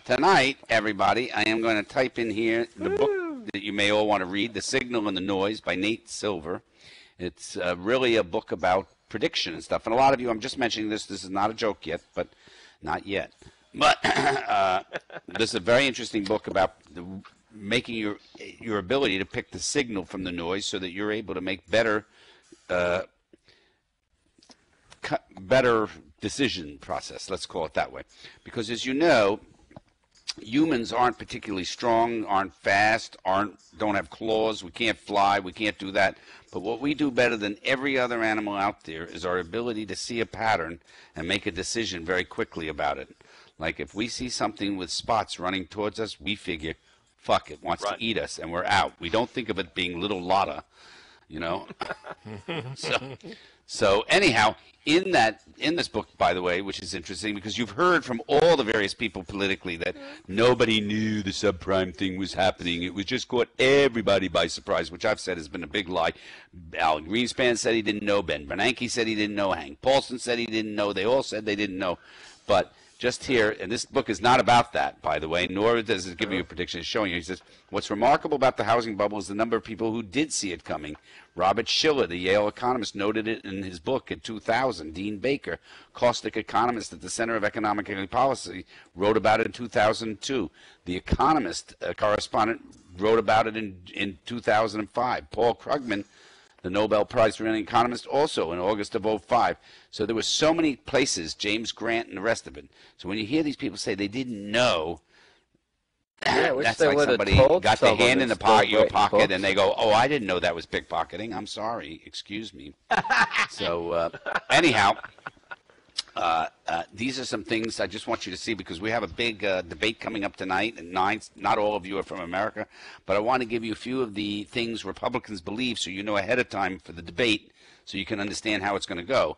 Tonight, everybody, I am going to type in here the book that you may all want to read, The Signal and the Noise by Nate Silver. It's really a book about prediction and stuff. And a lot of you, I'm just mentioning this is not a joke yet, but not yet. But this is a very interesting book about making your ability to pick the signal from the noise so that you're able to make better decision process, let's call it that way. Because as you know, humans aren't particularly strong, aren't fast, don't have claws, we can't fly, we can't do that. But what we do better than every other animal out there is our ability to see a pattern and make a decision very quickly about it. Like if we see something with spots running towards us, we figure, fuck, it wants to eat us, and we're out. We don't think of it being little Lotta, you know. So anyhow, in this book, by the way, which is interesting because you've heard from all the various people politically that nobody knew the subprime thing was happening. It was just caught everybody by surprise, which I've said has been a big lie. Alan Greenspan said he didn't know. Ben Bernanke said he didn't know. Hank Paulson said he didn't know. They all said they didn't know. But just here, and this book is not about that, by the way, nor does it give you a prediction. It's showing you. He says, what's remarkable about the housing bubble is the number of people who did see it coming. Robert Shiller, the Yale economist, noted it in his book in 2000. Dean Baker, caustic economist at the Center of Economic Policy, wrote about it in 2002. The Economist correspondent wrote about it in 2005. Paul Krugman, the Nobel Prize-winning economist, also in August of 2005. So there were so many places, James Grant and the rest of it. So when you hear these people say they didn't know, that's like somebody got their hand in your pocket and they go, oh, I didn't know that was pickpocketing. I'm sorry. Excuse me. So anyhow, these are some things I just want you to see because we have a big debate coming up tonight at 9. Not all of you are from America, but I want to give you a few of the things Republicans believe so you know ahead of time for the debate so you can understand how it's going to go.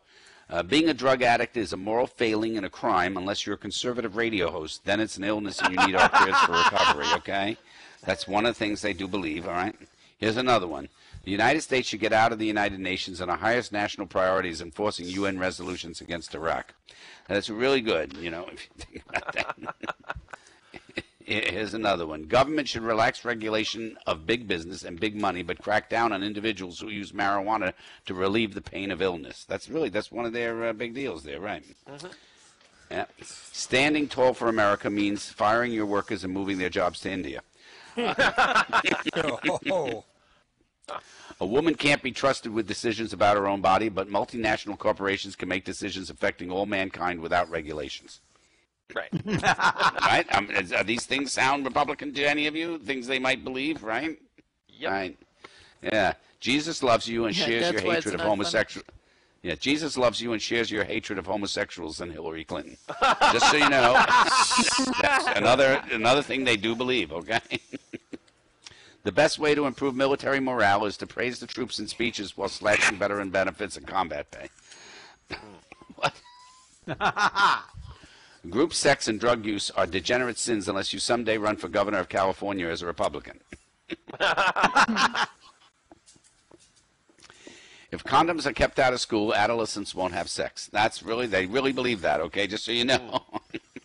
Being a drug addict is a moral failing and a crime unless you're a conservative radio host. Then it's an illness and you need our prayers for recovery, okay? That's one of the things they do believe, all right? Here's another one. The United States should get out of the United Nations, and our highest national priority is enforcing UN resolutions against Iraq. And that's really good, you know, if you think about that. Here's another one. Government should relax regulation of big business and big money, but crack down on individuals who use marijuana to relieve the pain of illness. That's one of their big deals there, right? Mm-hmm. Yeah. Standing tall for America means firing your workers and moving their jobs to India. A woman can't be trusted with decisions about her own body, but multinational corporations can make decisions affecting all mankind without regulations. Right. Right? These things sound Republican to any of you? Things they might believe, right? Yep. Right. Yeah. Jesus loves you and shares your hatred of homosexuals. Yeah, Jesus loves you and shares your hatred of homosexuals than Hillary Clinton. Just so you know, that's another thing they do believe, okay? The best way to improve military morale is to praise the troops in speeches while slashing veteran benefits and combat pay. What? Group sex and drug use are degenerate sins unless you someday run for governor of California as a Republican. If condoms are kept out of school, adolescents won't have sex. They really believe that, okay, just so you know.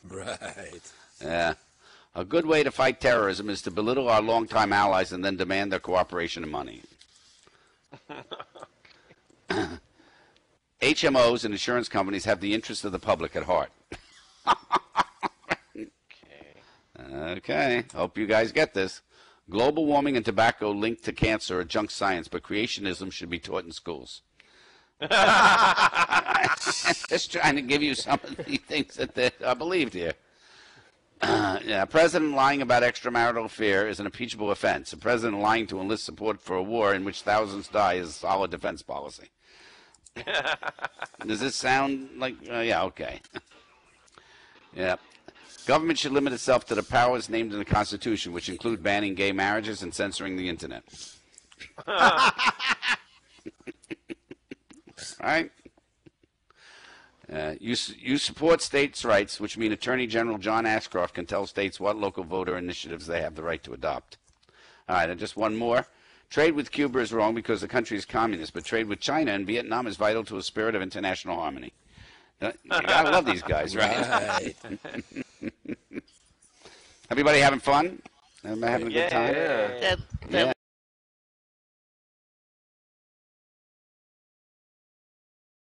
Right. Yeah. A good way to fight terrorism is to belittle our longtime allies and then demand their cooperation and money. HMOs and insurance companies have the interest of the public at heart. Okay. Hope you guys get this. Global warming and tobacco linked to cancer are junk science, but creationism should be taught in schools. Just trying to give you some of the things that are believed here. Yeah, a president lying about extramarital affair is an impeachable offense. A president lying to enlist support for a war in which thousands die is a solid defense policy. Does this sound like, yeah, okay. Yeah. Government should limit itself to the powers named in the Constitution, which include banning gay marriages and censoring the Internet. Right? You support states' rights, which mean Attorney General John Ashcroft can tell states what local voter initiatives they have the right to adopt. All right, and just one more. Trade with Cuba is wrong because the country is communist, but trade with China and Vietnam is vital to a spirit of international harmony. You gotta love these guys, right? Everybody having fun? Everybody having a good time? That Yeah.